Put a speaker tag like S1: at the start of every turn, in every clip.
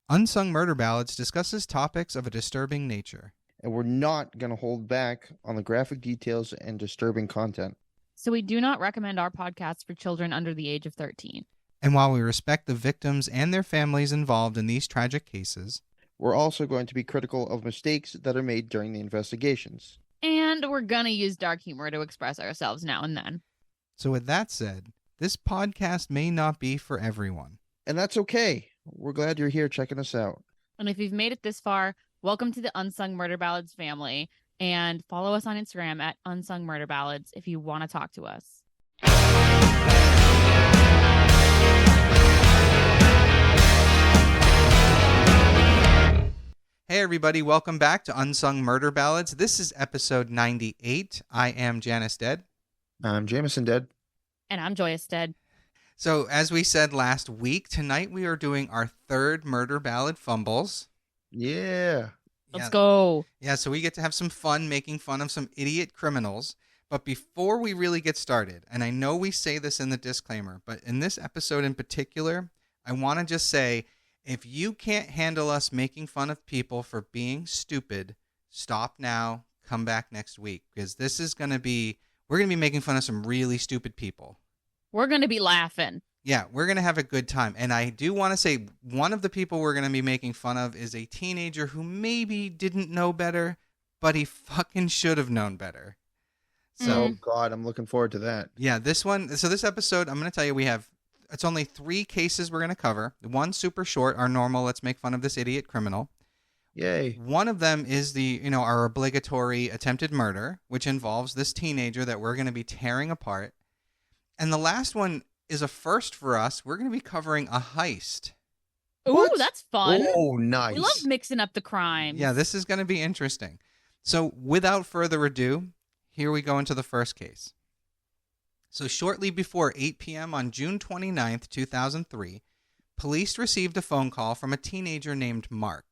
S1: Unsung Murder Ballads discusses topics of a disturbing nature.
S2: And we're not going to hold back on the graphic details and disturbing content.
S3: So we do not recommend our podcast for children under the age of 13.
S1: And while we respect the victims and their families involved in these tragic cases,
S2: we're also going to be critical of mistakes that are made during the investigations.
S3: And we're going to use dark humor to express ourselves now and then.
S1: So with that said, this podcast may not be for everyone.
S2: And that's okay. We're glad you're here checking us out.
S3: And if you've made it this far, welcome to the Unsung Murder Ballads family. And follow us on Instagram at Unsung Murder Ballads if you want to talk to us.
S1: Hey everybody, welcome back to Unsung Murder Ballads. This is episode 98. I am Janus Dead.
S2: I'm Jameson Dead.
S3: And I'm Joyous Dead.
S1: So as we said last week, tonight we are doing our third murder ballad, Fumbles.
S2: Yeah.
S3: Let's go.
S1: Yeah, so we get to have some fun making fun of some idiot criminals. But before we really get started, and I know we say this in the disclaimer, but in this episode in particular, I want to just say, if you can't handle us making fun of people for being stupid, stop now, come back next week. Because this is going to be, we're going to be making fun of some really stupid people.
S3: We're going to be laughing.
S1: Yeah, we're going to have a good time. And I do want to say one of the people we're going to be making fun of is a teenager who maybe didn't know better, but he fucking should have known better. So,
S2: oh, God, I'm looking forward to that.
S1: Yeah, this episode, I'm going to tell you, it's only 3 cases we're going to cover. One super short, our normal, let's make fun of this idiot criminal.
S2: Yay.
S1: One of them is our obligatory attempted murder, which involves this teenager that we're going to be tearing apart. And the last one is a first for us. We're going to be covering a heist.
S3: Ooh,
S2: What?
S3: that's fun.
S2: Oh, nice.
S3: We love mixing up the crimes.
S1: Yeah, this is going to be interesting. So without further ado, here we go into the first case. So shortly before 8 p.m. on June 29th, 2003, police received a phone call from a teenager named Mark.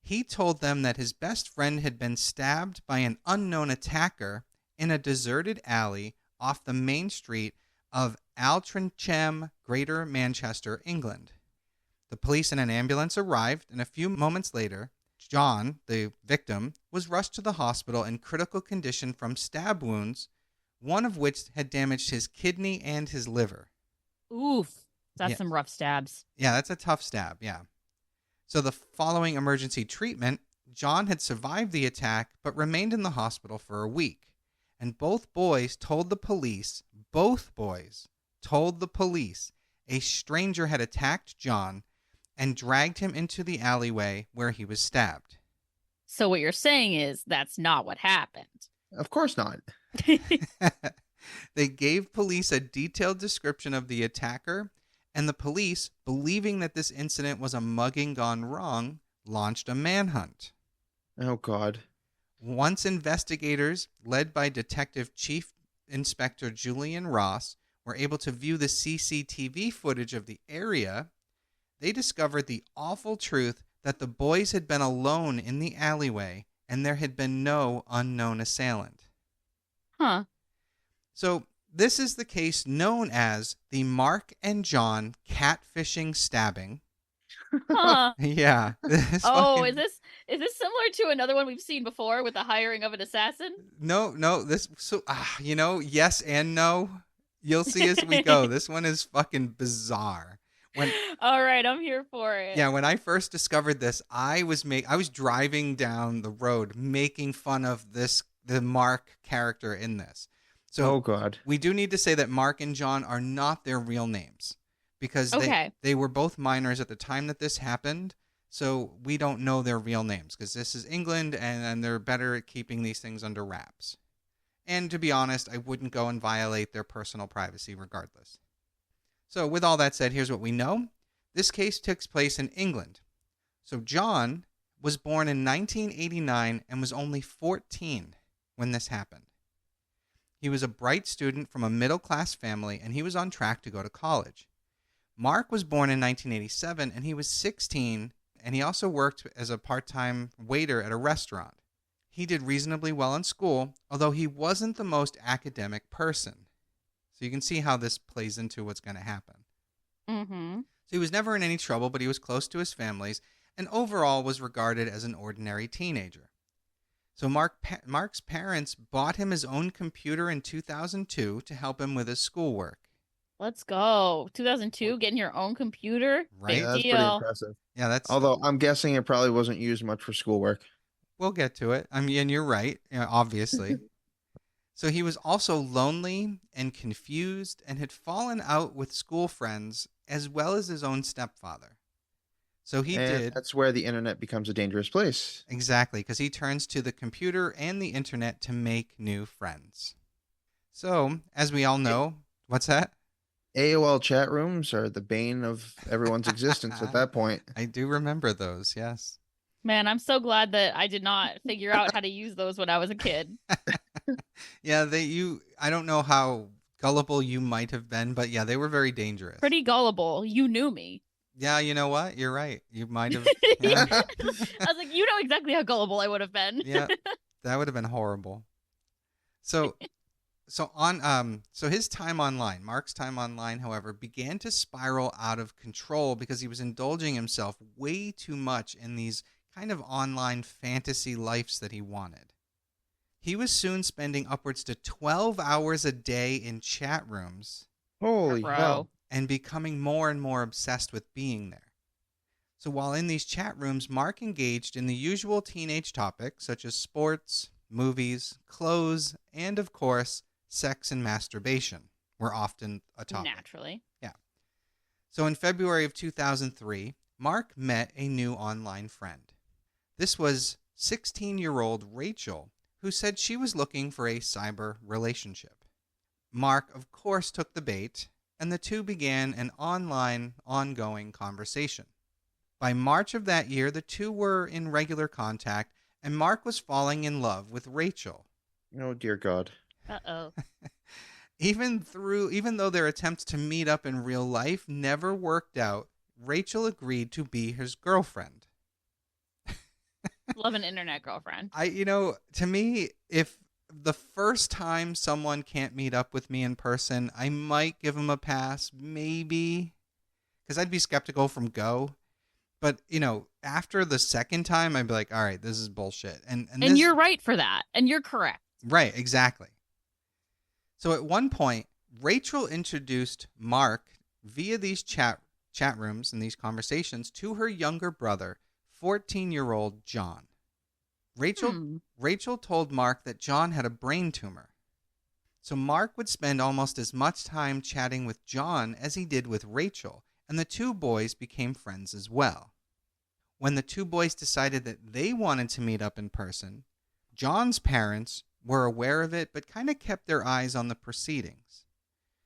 S1: He told them that his best friend had been stabbed by an unknown attacker in a deserted alley off the main street of Altrincham, Greater Manchester, England. The police and an ambulance arrived, and a few moments later, John, the victim, was rushed to the hospital in critical condition from stab wounds, one of which had damaged his kidney and his liver.
S3: Oof. That's some rough stabs.
S1: Yeah, that's a tough stab, yeah. So the following emergency treatment, John had survived the attack but remained in the hospital for a week. And both boys told the police, a stranger had attacked John and dragged him into the alleyway where he was stabbed.
S3: So what you're saying is that's not what happened.
S2: Of course not.
S1: They gave police a detailed description of the attacker, and the police, believing that this incident was a mugging gone wrong, launched a manhunt.
S2: Oh, God.
S1: Once investigators, led by Detective Chief Inspector Julian Ross, were able to view the CCTV footage of the area, they discovered the awful truth that the boys had been alone in the alleyway and there had been no unknown assailant.
S3: Huh.
S1: So this is the case known as the Mark and John catfishing stabbing.
S3: Huh.
S1: Yeah.
S3: Is this similar to another one we've seen before with the hiring of an assassin?
S1: No. Yes and no. You'll see as we go. This one is fucking bizarre.
S3: All right, I'm here for it.
S1: Yeah, when I first discovered this, I was driving down the road making fun of the Mark character in this. So
S2: oh, God.
S1: We do need to say that Mark and John are not their real names because they were both minors at the time that this happened. So we don't know their real names because this is England and they're better at keeping these things under wraps. And to be honest, I wouldn't go and violate their personal privacy regardless. So with all that said, here's what we know. This case takes place in England. So John was born in 1989 and was only 14 when this happened. He was a bright student from a middle-class family, and he was on track to go to college. Mark was born in 1987, and he was 16, and he also worked as a part-time waiter at a restaurant. He did reasonably well in school, although he wasn't the most academic person. So you can see how this plays into what's going to happen.
S3: Mm-hmm.
S1: So he was never in any trouble, but he was close to his families and overall was regarded as an ordinary teenager. So Mark's parents bought him his own computer in 2002 to help him with his schoolwork.
S3: Let's go. 2002, getting your own computer?
S1: Right?
S3: Big
S2: Yeah, that's
S3: deal.
S2: pretty impressive.
S1: Yeah, that's...
S2: Although I'm guessing it probably wasn't used much for schoolwork.
S1: We'll get to it. I mean, and you're right, obviously. So he was also lonely and confused and had fallen out with school friends as well as his own stepfather. So he did.
S2: That's where the internet becomes a dangerous place.
S1: Exactly, because he turns to the computer and the internet to make new friends. So, as we all know, what's that?
S2: AOL chat rooms are the bane of everyone's existence at that point.
S1: I do remember those, yes.
S3: Man, I'm so glad that I did not figure out how to use those when I was a kid.
S1: Yeah, I don't know how gullible you might have been, but yeah, they were very dangerous.
S3: Pretty gullible. You knew me.
S1: Yeah, you know what? You're right. You might have.
S3: Yeah. I was like, you know exactly how gullible I would have been.
S1: Yeah, that would have been horrible. So his time online, Mark's time online, however, began to spiral out of control because he was indulging himself way too much in these kind of online fantasy lives that he wanted. He was soon spending upwards to 12 hours a day in chat rooms.
S2: Holy hell.
S1: And becoming more and more obsessed with being there. So while in these chat rooms, Mark engaged in the usual teenage topics such as sports, movies, clothes, and of course, sex and masturbation were often a topic.
S3: Naturally.
S1: Yeah. So in February of 2003, Mark met a new online friend. This was 16-year-old Rachel, who said she was looking for a cyber relationship. Mark, of course, took the bait, and the two began an online, ongoing conversation. By March of that year, the two were in regular contact, and Mark was falling in love with Rachel.
S2: Oh, dear God.
S3: Uh-oh.
S1: Even though their attempts to meet up in real life never worked out, Rachel agreed to be his girlfriend.
S3: Love an internet girlfriend.
S1: To me, if the first time someone can't meet up with me in person, I might give them a pass, maybe, because I'd be skeptical from go. But, after the second time, I'd be like, all right, this is bullshit. And
S3: you're right for that. And you're correct.
S1: Right, exactly. So at one point, Rachel introduced Mark via these chat rooms and these conversations to her younger brother, 14-year-old John. Rachel told Mark that John had a brain tumor. So Mark would spend almost as much time chatting with John as he did with Rachel, and the two boys became friends as well. When the two boys decided that they wanted to meet up in person, John's parents were aware of it but kind of kept their eyes on the proceedings.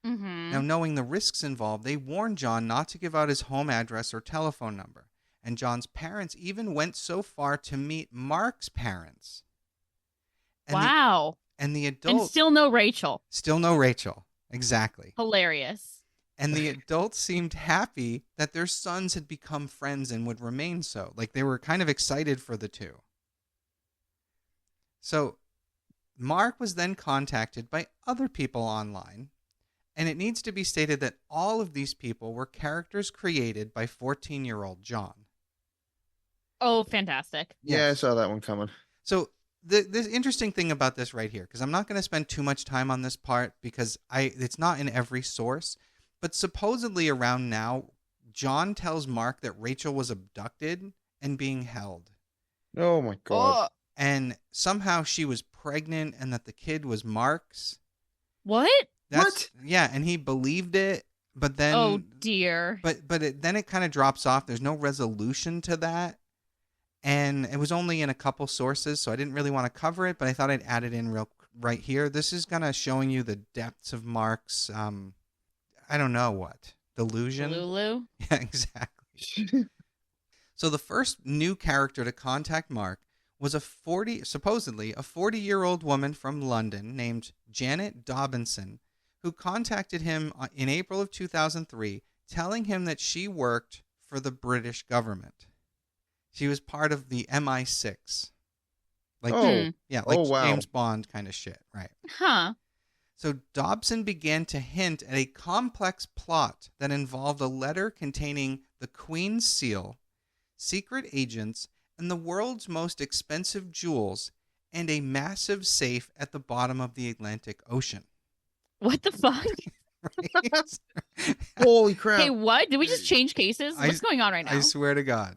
S3: Mm-hmm.
S1: Now, knowing the risks involved, they warned John not to give out his home address or telephone number. And John's parents even went so far to meet Mark's parents. And
S3: wow.
S1: The adults...
S3: And still no Rachel.
S1: Still no Rachel. Exactly.
S3: Hilarious.
S1: And the adults seemed happy that their sons had become friends and would remain so. Like, they were kind of excited for the two. So, Mark was then contacted by other people online. And it needs to be stated that all of these people were characters created by 14-year-old John.
S3: Oh, fantastic.
S2: Yeah,
S1: Yes.
S2: I saw that one coming.
S1: So the interesting thing about this right here, because I'm not going to spend too much time on this part because it's not in every source, but supposedly around now, John tells Mark that Rachel was abducted and being held.
S2: Oh, my God.
S1: And somehow she was pregnant and that the kid was Mark's.
S3: What?
S2: What?
S1: Yeah, and he believed it, but then...
S3: Oh, dear.
S1: Then it kind of drops off. There's no resolution to that. And it was only in a couple sources, so I didn't really want to cover it, but I thought I'd add it in right here. This is kind of showing you the depths of Mark's, I don't know what, delusion?
S3: Lulu?
S1: Yeah, exactly. So the first new character to contact Mark was supposedly a 40-year-old woman from London named Janet Dobinson, who contacted him in April of 2003, telling him that she worked for the British government. She was part of the MI6. Like
S2: wow.
S1: James Bond kind of shit, right?
S3: Huh.
S1: So Dobson began to hint at a complex plot that involved a letter containing the Queen's seal, secret agents, and the world's most expensive jewels, and a massive safe at the bottom of the Atlantic Ocean.
S3: What the fuck?
S1: Right?
S2: Holy crap.
S3: Hey, what? Did we just change cases? What's going on right now?
S1: I swear to God.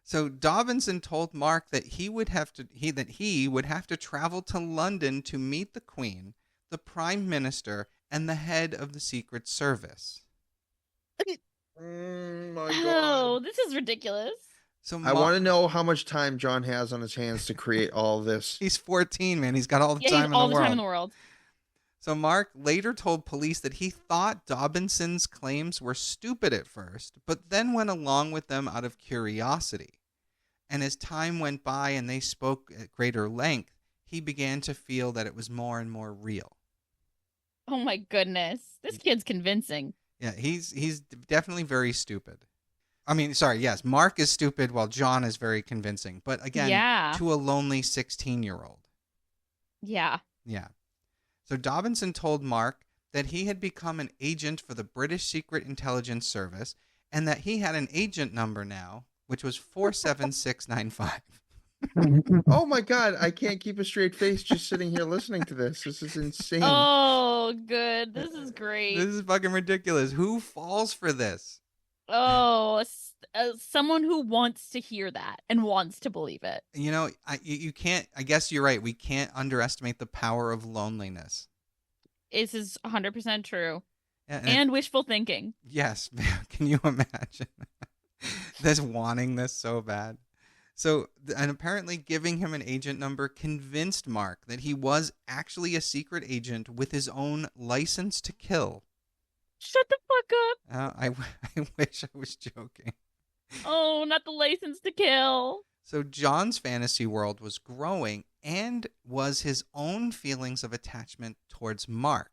S1: So Dobinson told Mark that he would have to travel to London to meet the Queen, the Prime Minister, and the head of the Secret Service.
S2: Oh my
S3: Oh,
S2: God.
S3: this is ridiculous.
S1: So
S2: I want to know how much time John has on his hands to create all of this.
S1: He's 14, man. He's got all the
S3: time
S1: in
S3: the world.
S1: So Mark later told police that he thought Dobinson's claims were stupid at first, but then went along with them out of curiosity. And as time went by and they spoke at greater length, he began to feel that it was more and more real.
S3: Oh my goodness. This kid's convincing.
S1: Yeah, he's definitely very stupid. I mean, sorry, yes, Mark is stupid while John is very convincing. But again, to a lonely 16-year-old.
S3: Yeah.
S1: Yeah. So Dobinson told Mark that he had become an agent for the British Secret Intelligence Service and that he had an agent number now, which was 47695.
S2: Oh my God, I can't keep a straight face just sitting here listening to this. This is insane.
S3: Oh, good. This is great.
S1: This is fucking ridiculous. Who falls for this?
S3: Oh, someone who wants to hear that and wants to believe it.
S1: You know, you can't, I guess you're right. We can't underestimate the power of loneliness.
S3: This is 100% true.
S1: Yeah,
S3: and wishful thinking.
S1: Yes. Can you imagine this wanting this so bad? So, and apparently giving him an agent number convinced Mark that he was actually a secret agent with his own license to kill.
S3: Shut the fuck up.
S1: I wish I was joking.
S3: Oh, not the license to kill.
S1: So John's fantasy world was growing and was his own feelings of attachment towards Mark.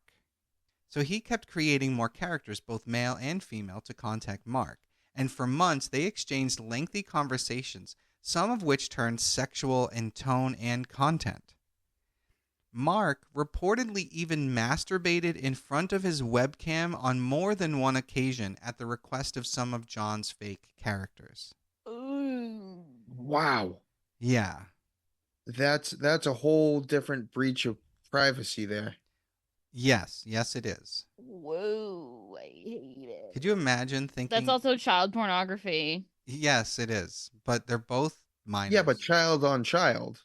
S1: So he kept creating more characters, both male and female, to contact Mark. And for months, they exchanged lengthy conversations, some of which turned sexual in tone and content. Mark reportedly even masturbated in front of his webcam on more than one occasion at the request of some of John's fake characters.
S3: Ooh.
S2: Wow.
S1: Yeah.
S2: That's a whole different breach of privacy there.
S1: Yes, it is.
S3: Whoa, I hate it.
S1: Could you imagine thinking...
S3: That's also child pornography.
S1: Yes, it is. But they're both minors.
S2: Yeah, but child on child.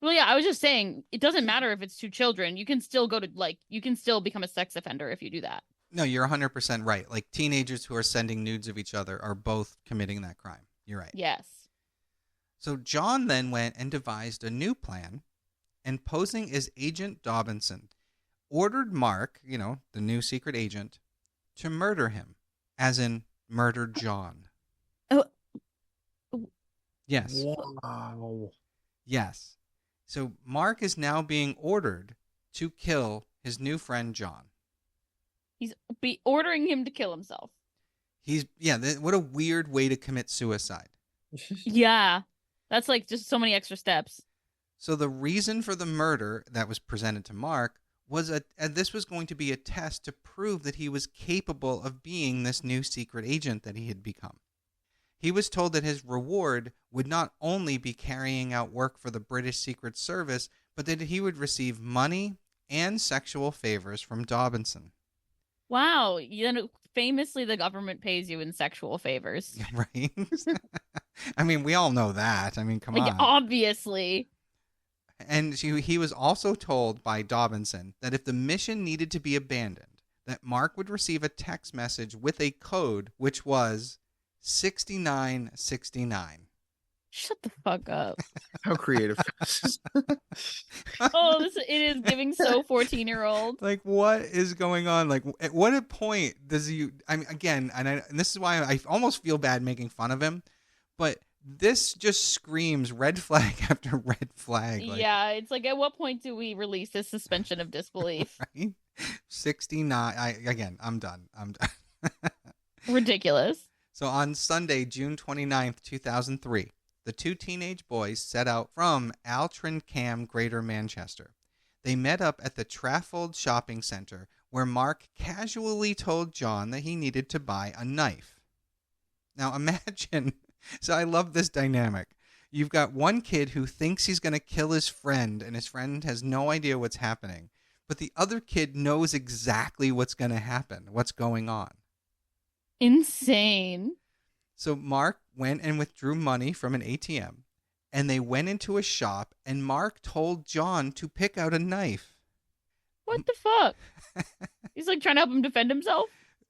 S3: Well, yeah, I was just saying, it doesn't matter if it's two children. You can still you can still become a sex offender if you do that.
S1: No, you're 100% right. Like, teenagers who are sending nudes of each other are both committing that crime. You're right.
S3: Yes.
S1: So John then went and devised a new plan, and posing as Agent Dobinson, ordered Mark, the new secret agent, to murder him, as in murder John.
S3: Oh.
S1: Yes.
S2: Wow.
S1: Yes. So Mark is now being ordered to kill his new friend John.
S3: He's ordering him to kill himself.
S1: What a weird way to commit suicide.
S3: Yeah. That's like just so many extra steps.
S1: So the reason for the murder that was presented to Mark was this was going to be a test to prove that he was capable of being this new secret agent that he had become. He was told that his reward would not only be carrying out work for the British Secret Service, but that he would receive money and sexual favors from Dobinson.
S3: Wow. Famously, the government pays you in sexual favors.
S1: Right? I mean, we all know that. I mean, come on.
S3: Obviously.
S1: And he was also told by Dobinson that if the mission needed to be abandoned, that Mark would receive a text message with a code, which was 6969.
S3: Shut the fuck up.
S2: How creative.
S3: It is giving so 14-year-old.
S1: Like, what is going on? Like, at what point does again, and this is why I almost feel bad making fun of him, but this just screams red flag after red flag.
S3: Yeah, it's like, at what point do we release this suspension of disbelief?
S1: Right? 69. I'm done.
S3: Ridiculous.
S1: So on Sunday, June 29th, 2003, the two teenage boys set out from Altrincham, Greater Manchester. They met up at the Traffold Shopping Center, where Mark casually told John that he needed to buy a knife. Now imagine, so I love this dynamic. You've got one kid who thinks he's going to kill his friend, and his friend has no idea what's happening. But the other kid knows exactly what's going to happen, what's going on.
S3: Insane.
S1: So Mark went and withdrew money from an ATM, and they went into a shop, and Mark told John to pick out a knife.
S3: What the fuck? He's like trying to help him defend himself?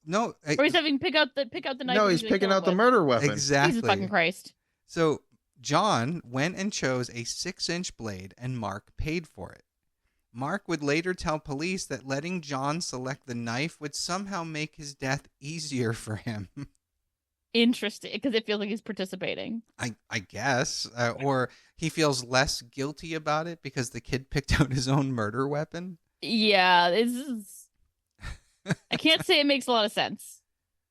S1: No.
S3: Or he's having pick out the knife.
S2: No, he's picking out the murder weapon.
S1: Exactly.
S3: Jesus fucking Christ.
S1: So John went and chose a 6-inch blade, and Mark paid for it. Mark would later tell police that letting John select the knife would somehow make his death easier for him.
S3: Interesting, because it feels like he's participating.
S1: I guess. Or he feels less guilty about it because the kid picked out his own murder weapon.
S3: Yeah, I can't say it makes a lot of sense.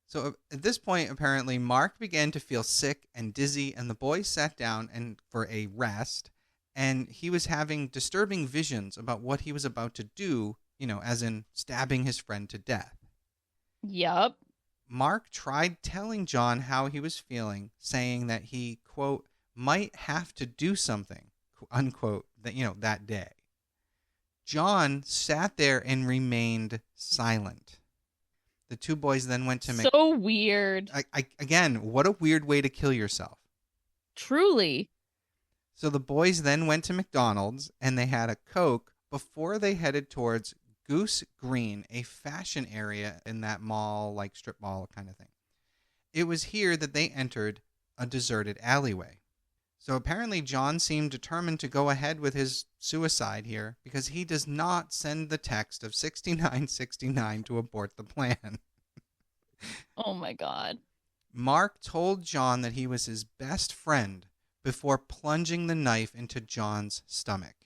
S1: So at this point, apparently, Mark began to feel sick and dizzy, and the boys sat down for a rest, and he was having disturbing visions about what he was about to do, as in stabbing his friend to death.
S3: Yup.
S1: Mark tried telling John how he was feeling, saying that he, quote, might have to do something, unquote, that day. John sat there and remained silent. The two boys then went to
S3: So weird.
S1: Again, what a weird way to kill yourself.
S3: Truly.
S1: So the boys then went to McDonald's, and they had a Coke before they headed towards Goose Green, a fashion area in that mall, like strip mall kind of thing. It was here that they entered a deserted alleyway. So apparently John seemed determined to go ahead with his suicide here because he does not send the text of 6969 to abort the plan.
S3: Oh my God.
S1: Mark told John that he was his best friend before plunging the knife into John's stomach.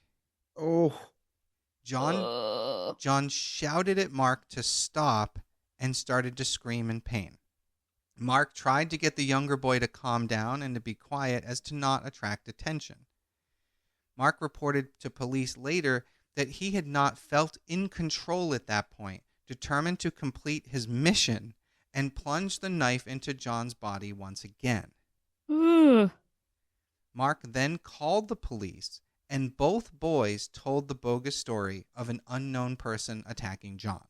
S2: Oh.
S1: John shouted at Mark to stop and started to scream in pain. Mark tried to get the younger boy to calm down and to be quiet as to not attract attention. Mark reported to police later that he had not felt in control at that point, determined to complete his mission and plunge the knife into John's body once again. Mark then called the police, and both boys told the bogus story of an unknown person attacking John.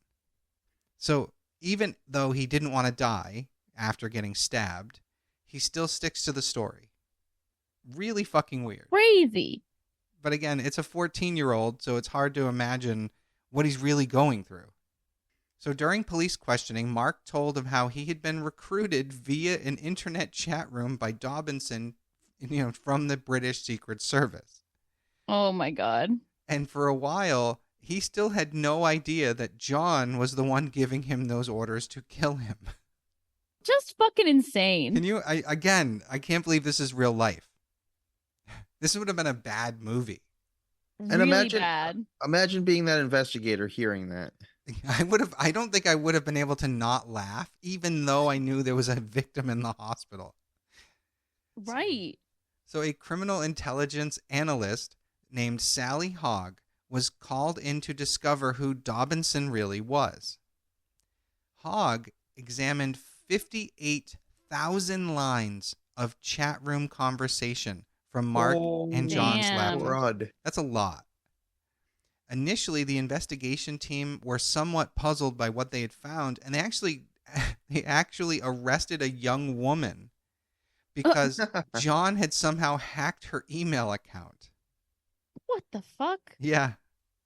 S1: So even though he didn't want to die after getting stabbed, he still sticks to the story. Really fucking weird.
S3: Crazy.
S1: But again, it's a 14-year-old, so it's hard to imagine what he's really going through. So during police questioning, Mark told of how he had been recruited via an internet chat room by Dobinson, from the British Secret Service.
S3: Oh my God. And
S1: for a while, he still had no idea that John was the one giving him those orders to kill him.
S3: Just fucking insane.
S1: Can you, I can't believe this is real life. This would have been a bad movie.
S2: And
S3: really bad.
S2: Imagine being that investigator hearing that.
S1: I don't think I would have been able to not laugh, even though I knew there was a victim in the hospital.
S3: Right.
S1: So a criminal intelligence analyst named Sally Hogg was called in to discover who Dobinson really was. Hogg examined 58,000 lines of chat room conversation from Mark and John's laptop. That's a lot. Initially, the investigation team were somewhat puzzled by what they had found, and they actually arrested a young woman because John had somehow hacked her email account.
S3: What the fuck?
S1: Yeah.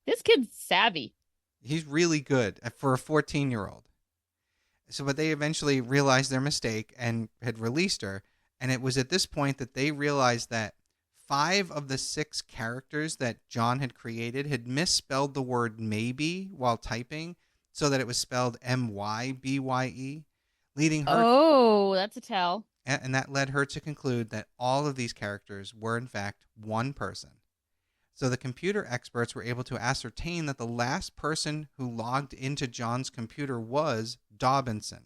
S3: This kid's savvy.
S1: He's really good for a 14-year-old. But they eventually realized their mistake and had released her. And it was at this point that they realized that 5 of the 6 characters that John had created had misspelled the word maybe while typing so that it was spelled M-Y-B-Y-E, leading her...
S3: Oh, that's a tell.
S1: And that led her to conclude that all of these characters were, in fact, one person. So the computer experts were able to ascertain that the last person who logged into John's computer was Dobinson.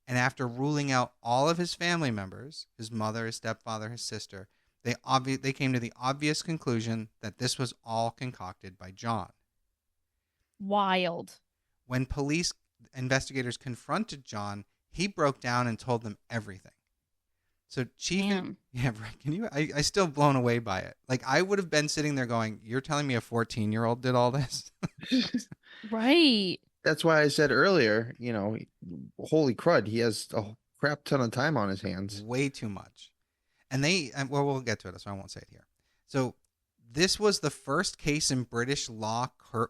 S1: And after ruling out all of his family members, his mother, his stepfather, his sister, They came to the obvious conclusion that this was all concocted by John.
S3: Wild.
S1: When police investigators confronted John, he broke down and told them everything. So
S3: Damn.
S1: Yeah, right. Can you? I still blown away by it. Like, I would have been sitting there going, "You're telling me a 14-year-old did all this?"
S3: Right.
S2: That's why I said earlier, holy crud, he has a crap ton of time on his hands.
S1: Way too much. And we'll get to it, so I won't say it here. So this was the first case in British law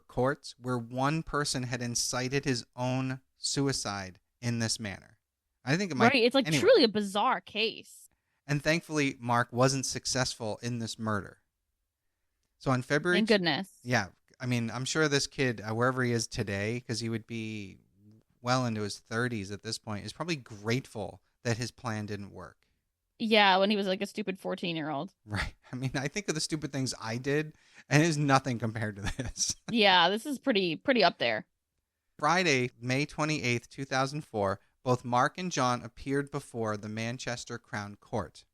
S1: courts where one person had incited his own suicide in this manner. I think it might.
S3: Right. It's like truly a bizarre case.
S1: And thankfully, Mark wasn't successful in this murder. So on February...
S3: Thank goodness.
S1: Yeah. I mean, I'm sure this kid, wherever he is today, because he would be well into his 30s at this point, is probably grateful that his plan didn't work.
S3: Yeah, when he was like a stupid 14-year-old.
S1: Right. I mean, I think of the stupid things I did, and it is nothing compared to this.
S3: Yeah, this is pretty up there.
S1: Friday, May 28th, 2004, both Mark and John appeared before the Manchester Crown Court.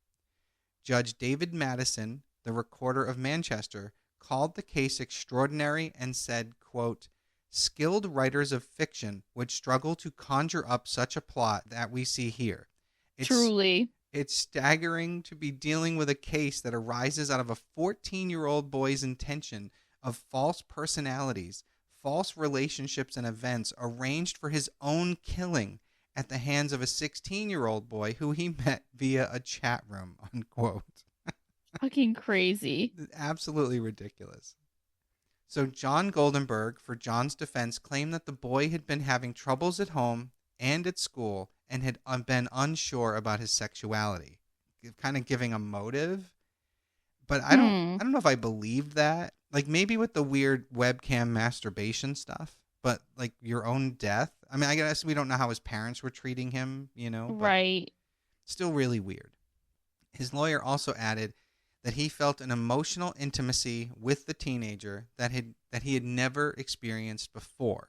S1: Judge David Madison, the Recorder of Manchester, called the case extraordinary and said, quote, "Skilled writers of fiction would struggle to conjure up such a plot that we see here.
S3: Truly.
S1: It's staggering to be dealing with a case that arises out of a 14-year-old boy's intention of false personalities, false relationships and events arranged for his own killing at the hands of a 16-year-old boy who he met via a chat room," unquote.
S3: Fucking crazy.
S1: Absolutely ridiculous. So John Goldenberg, for John's defense, claimed that the boy had been having troubles at home and at school and had been unsure about his sexuality, kind of giving a motive. But I don't know if I believed that. Like, maybe with the weird webcam masturbation stuff, but like your own death. I mean, I guess we don't know how his parents were treating him,
S3: Right.
S1: Still really weird. His lawyer also added that he felt an emotional intimacy with the teenager that he had never experienced before.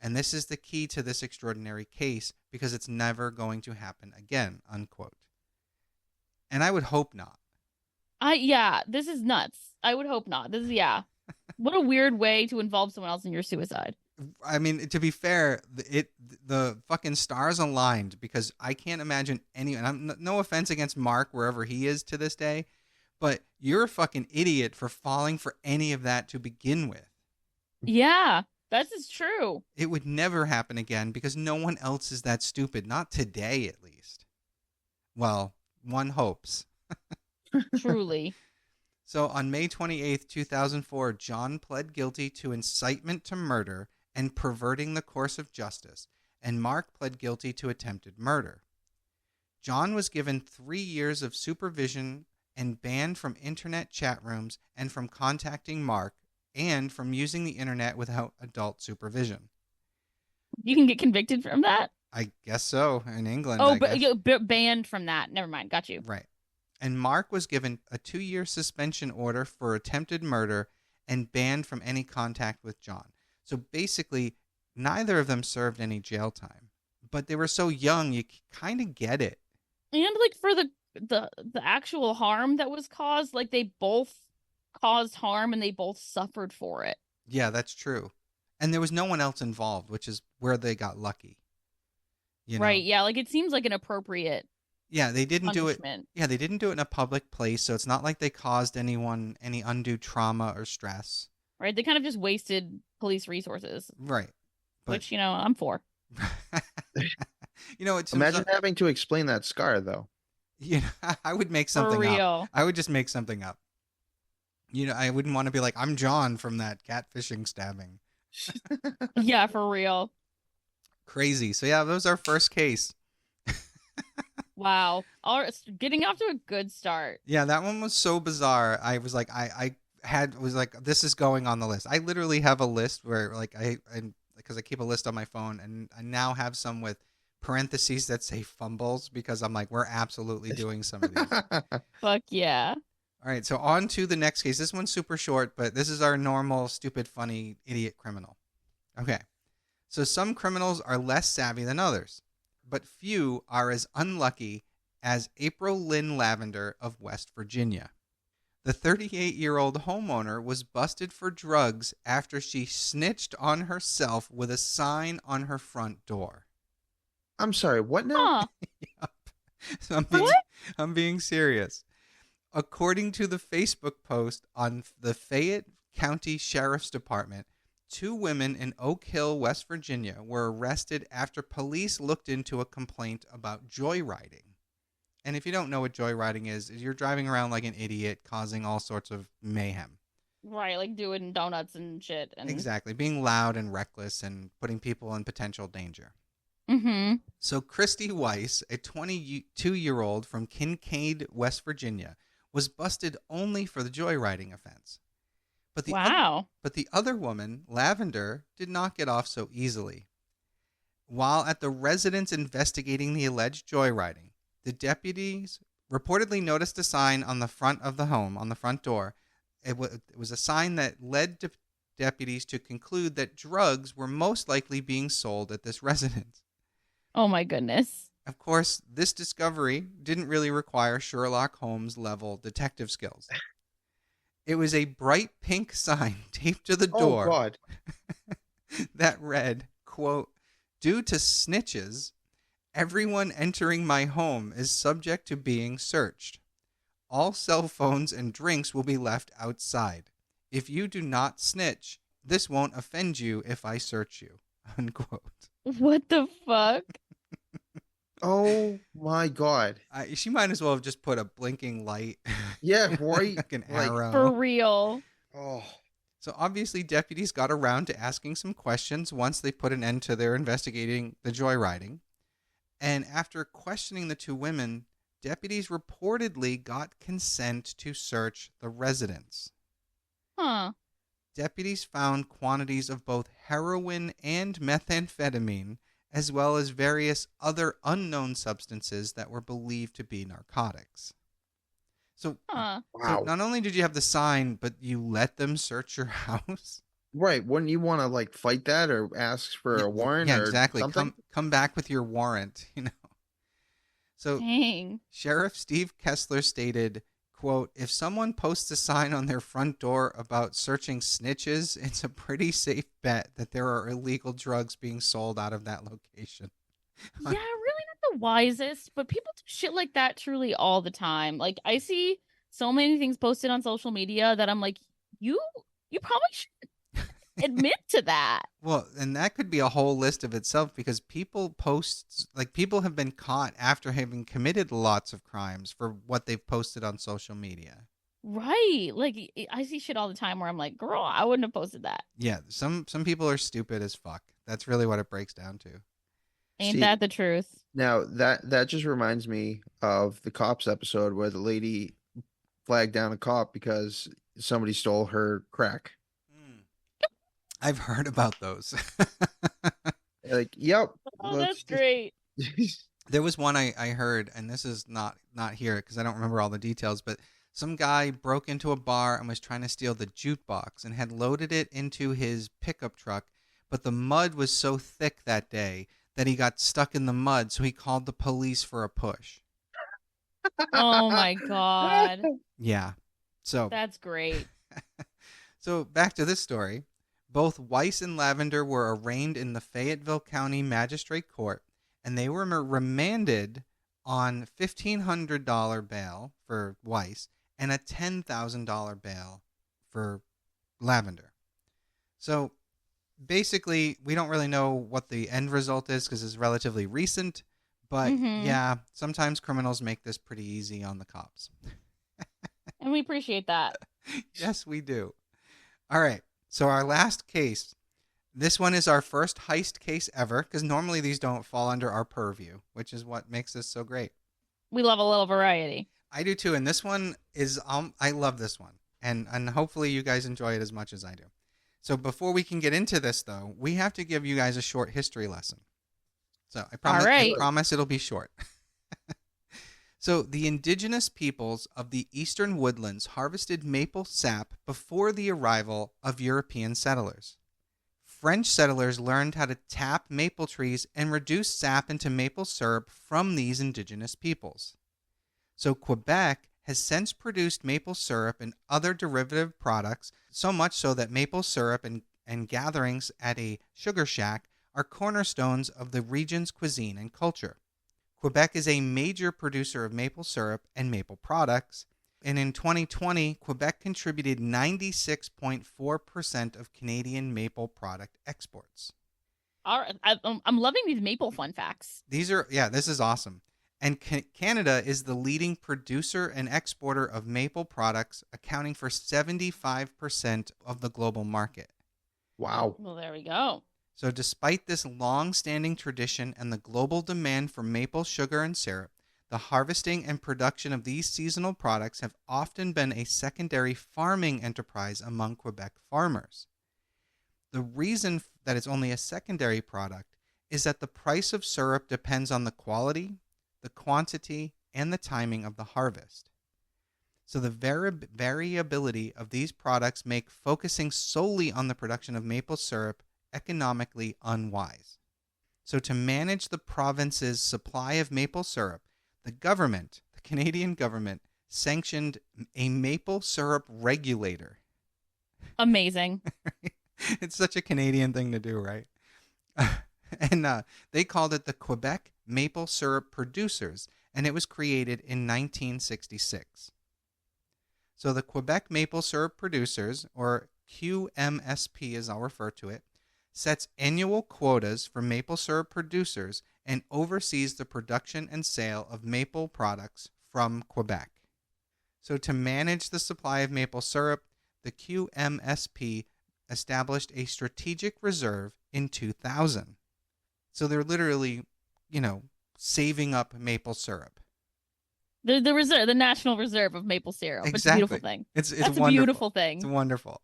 S1: And this is the key to this extraordinary case because it's never going to happen again, unquote. And I would hope not.
S3: This is nuts. I would hope not. What a weird way to involve someone else in your suicide.
S1: I mean, to be fair, the fucking stars aligned because I can't imagine anyone. I'm no offense against Mark wherever he is to this day, but you're a fucking idiot for falling for any of that to begin with.
S3: Yeah, this is true.
S1: It would never happen again because no one else is that stupid. Not today, at least. Well, one hopes.
S3: Truly.
S1: So on May 28th, 2004, John pled guilty to incitement to murder and perverting the course of justice, and Mark pled guilty to attempted murder. John was given 3 years of supervision and banned from internet chat rooms and from contacting Mark and from using the internet without adult supervision.
S3: You can get convicted from that?
S1: I guess so, in England.
S3: Oh, but you're banned from that. Never mind. Got you.
S1: Right. And Mark was given a 2-year suspension order for attempted murder and banned from any contact with John. So basically, neither of them served any jail time. But they were so young, you kind of get it.
S3: And like for the actual harm that was caused, like they both caused harm and they both suffered for it.
S1: Yeah, that's true. And there was no one else involved, which is where they got lucky.
S3: Right, yeah, like it seems like an appropriate
S1: they didn't
S3: punishment.
S1: do it. Yeah, they didn't do it in a public place, so it's not like they caused anyone any undue trauma or stress.
S3: Right, they kind of just wasted police resources.
S1: Right. But,
S3: which, I'm for.
S2: Imagine having to explain that scar, though.
S1: I would make something
S3: for real.
S1: up. I would just make something up. I wouldn't want to be like, I'm John from that catfishing stabbing.
S3: Yeah, for real.
S1: Crazy. So yeah, that was our first case.
S3: Wow. Getting off to a good start.
S1: Yeah, that one was so bizarre. I was like, this is going on the list. I literally have a list where like because I keep a list on my phone, and I now have some with parentheses that say fumbles because I'm like, we're absolutely doing some of these.
S3: Fuck yeah.
S1: All right, so on to the next case. This one's super short, but this is our normal, stupid, funny, idiot criminal. Okay, so some criminals are less savvy than others, but few are as unlucky as April Lynn Lavender of West Virginia. The 38-year-old homeowner was busted for drugs after she snitched on herself with a sign on her front door.
S2: I'm sorry, what now?
S3: Huh.
S1: Yep. So
S3: What?
S1: I'm being serious. According to the Facebook post on the Fayette County Sheriff's Department, 2 women in Oak Hill, West Virginia, were arrested after police looked into a complaint about joyriding. And if you don't know what joyriding is you're driving around like an idiot, causing all sorts of mayhem.
S3: Right, like doing donuts and shit. And...
S1: Exactly, being loud and reckless and putting people in potential danger.
S3: Mm-hmm.
S1: So Christy Weiss, a 22-year-old from Kincaid, West Virginia, was busted only for the joyriding offense. But the other woman, Lavender, did not get off so easily. While at the residence investigating the alleged joyriding, the deputies reportedly noticed a sign on the front of the home, on the front door. It was a sign that led deputies to conclude that drugs were most likely being sold at this residence.
S3: Oh, my goodness.
S1: Of course, this discovery didn't really require Sherlock Holmes-level detective skills. It was a bright pink sign taped to the door.
S2: Oh, God.
S1: That read, quote, "Due to snitches, everyone entering my home is subject to being searched. All cell phones and drinks will be left outside. If you do not snitch, this won't offend you if I search you." Unquote.
S3: What the fuck?
S2: Oh my God.
S1: She might as well have just put a blinking light.
S2: Yeah, right.
S1: Like an
S2: Like,
S1: arrow.
S3: For real.
S2: Oh.
S1: So obviously deputies got around to asking some questions once they put an end to their investigating the joyriding. And after questioning the 2 women, deputies reportedly got consent to search the residence.
S3: Huh.
S1: Deputies found quantities of both heroin and methamphetamine, as well as various other unknown substances that were believed to be narcotics. So,
S3: Huh.
S2: Wow.
S1: So not only did you have the sign, but you let them search your house?
S2: Right. Wouldn't you want to like fight that or ask for a warrant
S1: yeah,
S2: or
S1: exactly.
S2: something?
S1: Come back with your warrant, So
S3: Dang.
S1: Sheriff Steve Kessler stated, quote, "If someone posts a sign on their front door about searching snitches, it's a pretty safe bet that there are illegal drugs being sold out of that location."
S3: Yeah, really not the wisest, but people do shit like that truly all the time. Like, I see so many things posted on social media that I'm like, you probably should admit to that.
S1: Well, and that could be a whole list of itself because people have been caught after having committed lots of crimes for what they've posted on social media.
S3: Right. Like, I see shit all the time where I'm like, girl, I wouldn't have posted that.
S1: Yeah, some people are stupid as fuck. That's really what it breaks down to.
S3: Ain't that the truth?
S2: Now that just reminds me of the Cops episode where the lady flagged down a cop because somebody stole her crack.
S1: I've heard about those.
S2: Like, yep.
S3: Oh, that's great.
S1: There was one I heard, and this is not here because I don't remember all the details, but some guy broke into a bar and was trying to steal the jukebox and had loaded it into his pickup truck, but the mud was so thick that day that he got stuck in the mud, so he called the police for a push.
S3: Oh my God.
S1: Yeah. So
S3: that's great.
S1: So back to this story. Both Weiss and Lavender were arraigned in the Fayetteville County Magistrate Court, and they were remanded on $1,500 bail for Weiss and a $10,000 bail for Lavender. So basically, we don't really know what the end result is because it's relatively recent, but yeah, sometimes criminals make this pretty easy on the cops.
S3: And we appreciate that.
S1: Yes, we do. All right. So our last case, this one is our first heist case ever because normally these don't fall under our purview, which is what makes this so great.
S3: We love a little variety.
S1: I do too. And this one is, I love this one. And hopefully you guys enjoy it as much as I do. So before we can get into this, though, we have to give you guys a short history lesson. So I promise it'll be short. So the indigenous peoples of the eastern woodlands harvested maple sap before the arrival of European settlers. French settlers learned how to tap maple trees and reduce sap into maple syrup from these indigenous peoples. So Quebec has since produced maple syrup and other derivative products, so much so that maple syrup and gatherings at a sugar shack are cornerstones of the region's cuisine and culture. Quebec is a major producer of maple syrup and maple products, and in 2020, Quebec contributed 96.4% of Canadian maple product exports.
S3: All right, I'm loving these maple fun facts.
S1: This is awesome. And Canada is the leading producer and exporter of maple products, accounting for 75% of the global market.
S2: Wow.
S3: Well, there we go.
S1: So despite this long-standing tradition and the global demand for maple sugar and syrup, the harvesting and production of these seasonal products have often been a secondary farming enterprise among Quebec farmers. The reason that it's only a secondary product is that the price of syrup depends on the quality, the quantity, and the timing of the harvest. So the variability of these products make focusing solely on the production of maple syrup economically unwise. So to manage the province's supply of maple syrup, the Canadian government, sanctioned a maple syrup regulator.
S3: Amazing.
S1: It's such a Canadian thing to do, right? And they called it the Quebec Maple Syrup Producers, and it was created in 1966. So the Quebec Maple Syrup Producers, or QMSP as I'll refer to it, sets annual quotas for maple syrup producers and oversees the production and sale of maple products from Quebec. So to manage the supply of maple syrup, the QMSP established a strategic reserve in 2000. So they're literally, saving up maple syrup.
S3: The reserve, the National Reserve of maple syrup.
S1: Exactly.
S3: It's a beautiful thing.
S1: It's
S3: a beautiful thing.
S1: It's wonderful.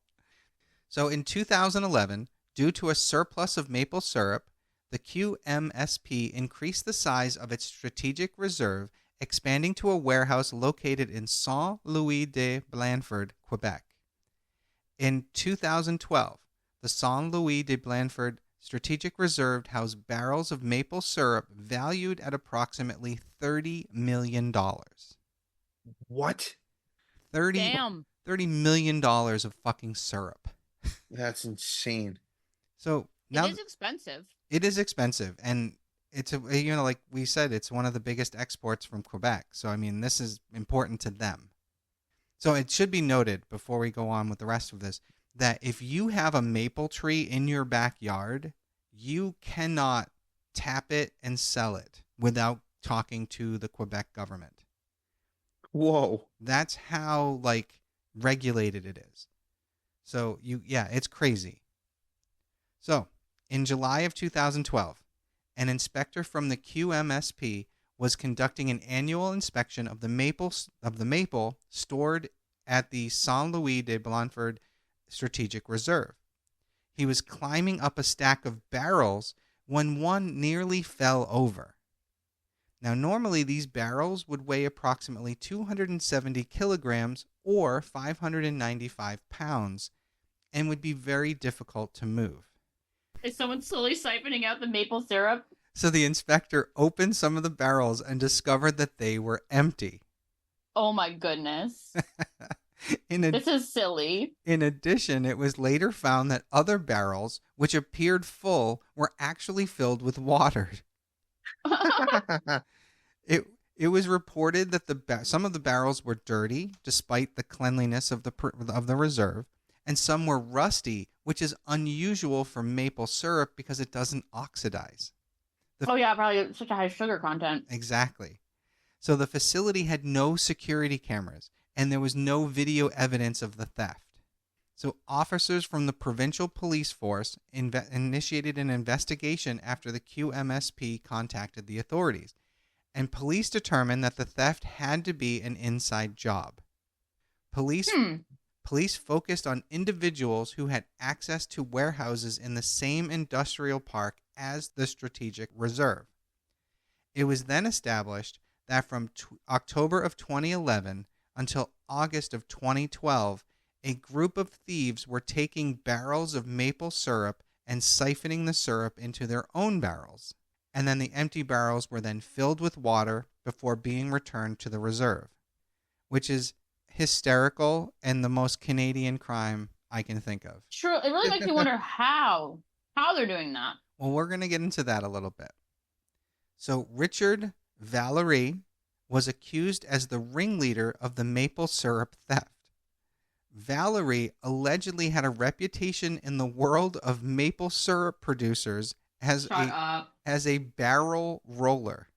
S1: So in 2011, due to a surplus of maple syrup, the QMSP increased the size of its strategic reserve, expanding to a warehouse located in Saint-Louis-de-Blanford, Quebec. In 2012, the Saint-Louis-de-Blanford Strategic Reserve housed barrels of maple syrup valued at approximately $30 million.
S2: What?
S3: Damn.
S1: $30 million of fucking syrup.
S2: That's insane.
S1: So now
S3: it is expensive.
S1: It is expensive, and it's like we said, it's one of the biggest exports from Quebec. So I mean, this is important to them. So it should be noted before we go on with the rest of this that if you have a maple tree in your backyard, you cannot tap it and sell it without talking to the Quebec government.
S2: Whoa.
S1: That's how regulated it is. So it's crazy. So in July of 2012, an inspector from the QMSP was conducting an annual inspection of the maple stored at the Saint-Louis-de-Blanford Strategic Reserve. He was climbing up a stack of barrels when one nearly fell over. Now, normally these barrels would weigh approximately 270 kilograms or 595 pounds and would be very difficult to move.
S3: Is someone slowly siphoning out the maple syrup?
S1: So the inspector opened some of the barrels and discovered that they were empty.
S3: Oh my goodness. This is silly. In
S1: addition, it was later found that other barrels, which appeared full, were actually filled with water. It was reported that some of the barrels were dirty, despite the cleanliness of the reserve, and some were rusty, which is unusual for maple syrup because it doesn't oxidize.
S3: Probably such a high sugar content.
S1: Exactly. So the facility had no security cameras, and there was no video evidence of the theft. So officers from the provincial police force initiated an investigation after the QMSP contacted the authorities, and police determined that the theft had to be an inside job. Police focused on individuals who had access to warehouses in the same industrial park as the strategic reserve. It was then established that from October of 2011 until August of 2012, a group of thieves were taking barrels of maple syrup and siphoning the syrup into their own barrels, and then the empty barrels were then filled with water before being returned to the reserve. which is hysterical and the most Canadian crime I can think of.
S3: True. It really makes me wonder how they're doing that.
S1: Well, we're going to get into that a little bit. So Richard Valerie was accused as the ringleader of the maple syrup theft. Valerie allegedly had a reputation in the world of maple syrup producers as a barrel roller,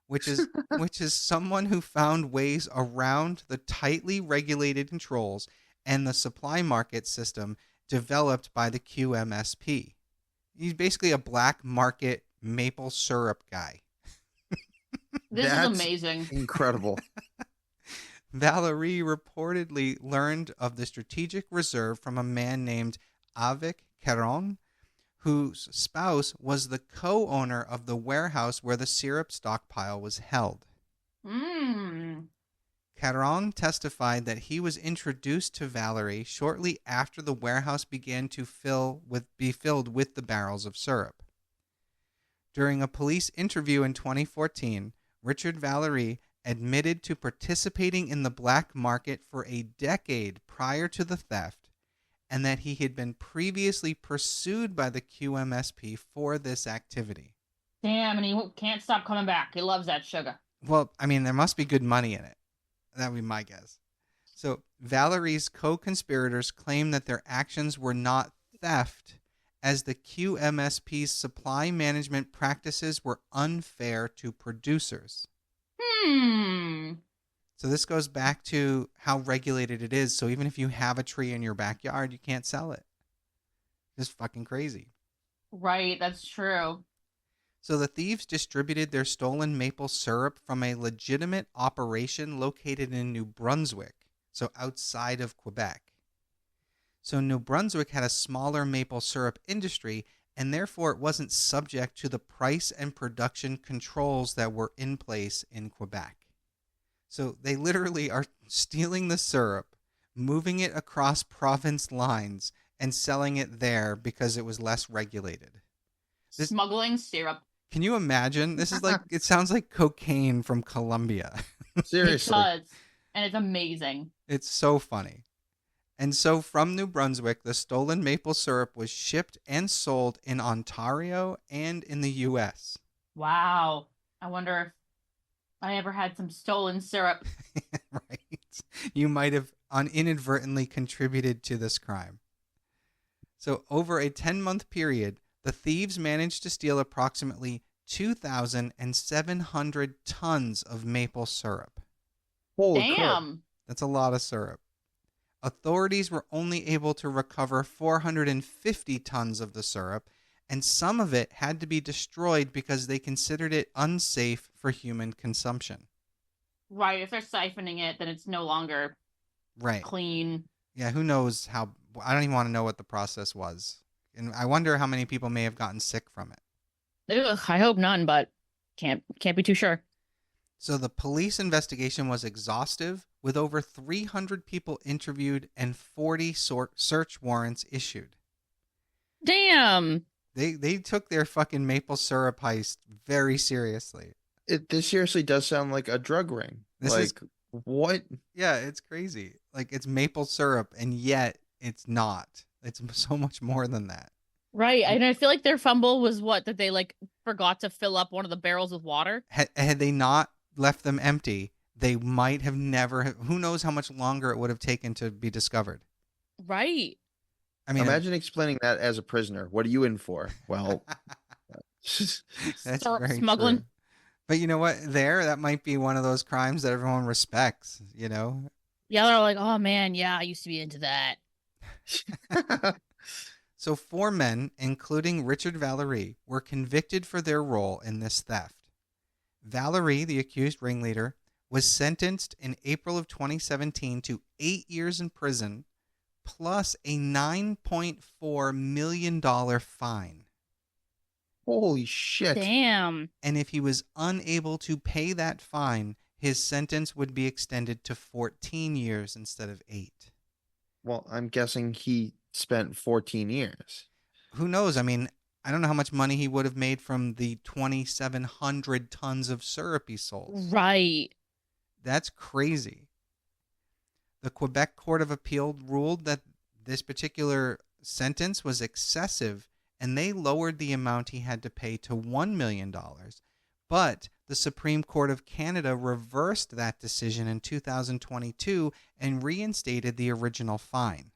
S1: which is someone who found ways around the tightly regulated controls and the supply market system developed by the QMSP. He's basically a black market maple syrup guy.
S3: This is amazing.
S2: Incredible.
S1: Valerie reportedly learned of the strategic reserve from a man named Avec Caron, whose spouse was the co-owner of the warehouse where the syrup stockpile was held. Caron testified that he was introduced to Valerie shortly after the warehouse began to be filled with the barrels of syrup. During a police interview in 2014, Richard Valerie admitted to participating in the black market for a decade prior to the theft, and that he had been previously pursued by the QMSP for this activity.
S3: Damn, and he can't stop coming back. He loves that sugar.
S1: Well, I mean, there must be good money in it. That would be my guess. So Valerie's co-conspirators claim that their actions were not theft, as the QMSP's supply management practices were unfair to producers. So this goes back to how regulated it is. So even if you have a tree in your backyard, you can't sell it. It's fucking crazy.
S3: Right, that's true.
S1: So the thieves distributed their stolen maple syrup from a legitimate operation located in New Brunswick, so outside of Quebec. So New Brunswick had a smaller maple syrup industry, and therefore it wasn't subject to the price and production controls that were in place in Quebec. So they literally are stealing the syrup, moving it across province lines, and selling it there because it was less regulated.
S3: Smuggling syrup.
S1: Can you imagine? This is like, it sounds like cocaine from Colombia.
S2: Seriously.
S3: It does. And it's amazing.
S1: It's so funny. And so from New Brunswick, the stolen maple syrup was shipped and sold in Ontario and in the U.S.
S3: Wow. I wonder if I ever had some stolen syrup.
S1: Right. You might have inadvertently contributed to this crime. So over a 10-month period, the thieves managed to steal approximately 2,700 tons of maple syrup.
S2: Holy
S3: Damn.
S2: crap.
S1: That's a lot of syrup. Authorities were only able to recover 450 tons of the syrup, and some of it had to be destroyed because they considered it unsafe for human consumption.
S3: Right. If they're siphoning it, then it's no longer clean.
S1: Yeah, who knows how... I don't even want to know what the process was. And I wonder how many people may have gotten sick from it.
S3: Ugh, I hope none, but can't be too sure.
S1: So the police investigation was exhaustive, with over 300 people interviewed and 40 search warrants issued.
S3: Damn.
S1: They took their fucking maple syrup heist very seriously.
S2: This seriously does sound like a drug ring. What?
S1: Yeah, it's crazy. Like, it's maple syrup, and yet it's not. It's so much more than that.
S3: Right. And I feel like their fumble was that they forgot to fill up one of the barrels with water.
S1: Had they not left them empty, they might have never... Who knows how much longer it would have taken to be discovered.
S3: Right.
S2: I mean, imagine explaining that as a prisoner. What are you in for? Well,
S1: that's very
S3: smuggling.
S1: True. But you know what? That might be one of those crimes that everyone respects, you know?
S3: Yeah, they're like, oh man, yeah, I used to be into that.
S1: So 4 men, including Richard Valerie, were convicted for their role in this theft. Valerie, the accused ringleader, was sentenced in April of 2017 to 8 years in prison, plus a $9.4 million fine.
S2: Holy shit.
S3: Damn.
S1: And if he was unable to pay that fine, his sentence would be extended to 14 years instead of 8.
S2: Well, I'm guessing he spent 14 years.
S1: Who knows? I mean, I don't know how much money he would have made from the 2,700 tons of syrup he sold.
S3: Right.
S1: That's crazy. The Quebec Court of Appeal ruled that this particular sentence was excessive, and they lowered the amount he had to pay to $1 million. But the Supreme Court of Canada reversed that decision in 2022 and reinstated the original fine.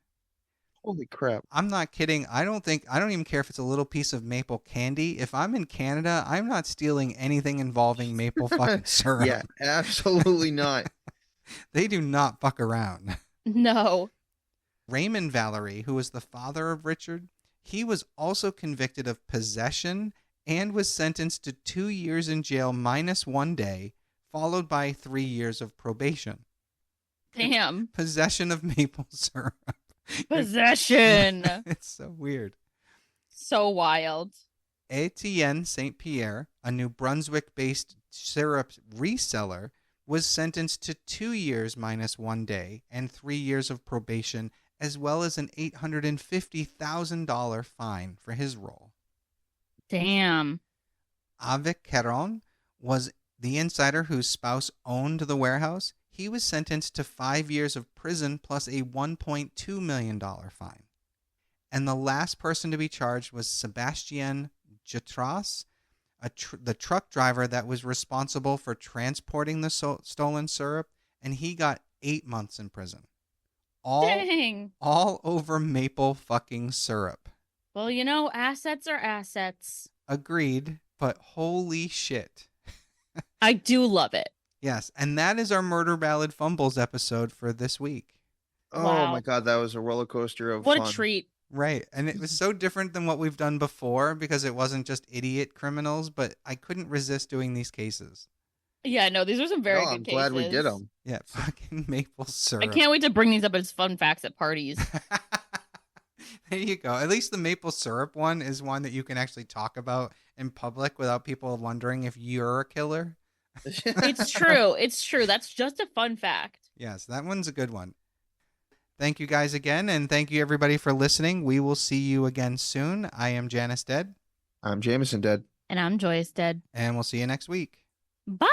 S2: Holy crap.
S1: I'm not kidding. I don't even care if it's a little piece of maple candy. If I'm in Canada, I'm not stealing anything involving maple fucking syrup.
S2: Yeah, absolutely not.
S1: They do not fuck around.
S3: No.
S1: Raymond Valerie, who was the father of Richard, he was also convicted of possession and was sentenced to 2 years in jail minus 1 day, followed by 3 years of probation.
S3: Damn.
S1: Possession of maple syrup.
S3: Possession.
S1: It's so weird.
S3: So wild.
S1: Etienne St. Pierre, a New Brunswick-based syrup reseller, was sentenced to 2 years minus 1 day and 3 years of probation, as well as an $850,000 fine for his role.
S3: Damn.
S1: Avec Caron was the insider whose spouse owned the warehouse. He was sentenced to 5 years of prison plus a $1.2 million fine. And the last person to be charged was Sebastien Jatras, the truck driver that was responsible for transporting the stolen syrup, and he got 8 months in prison. All over maple fucking syrup.
S3: Well, assets are assets.
S1: Agreed, but holy shit.
S3: I do love it.
S1: Yes, and that is our Murder Ballad Fumbles episode for this week.
S2: Oh
S3: Wow.
S2: my God, that was a roller coaster of
S3: What
S2: fun.
S3: a treat.
S1: Right, and it was so different than what we've done before because it wasn't just idiot criminals, but I couldn't resist doing these cases.
S3: Yeah, no, these are some very good
S2: I'm
S3: cases.
S2: glad we did them.
S1: Yeah, fucking maple syrup.
S3: I can't wait to bring these up as fun facts at parties.
S1: There you go. At least the maple syrup one is one that you can actually talk about in public without people wondering if you're a killer.
S3: It's true. It's true. That's just a fun fact.
S1: Yes, that one's a good one. Thank you guys again, and thank you everybody for listening. We will see you again soon. I am Janus Dead.
S2: I'm Jameson Dead.
S3: And I'm Joyous Dead.
S1: And we'll see you next week.
S3: Bye.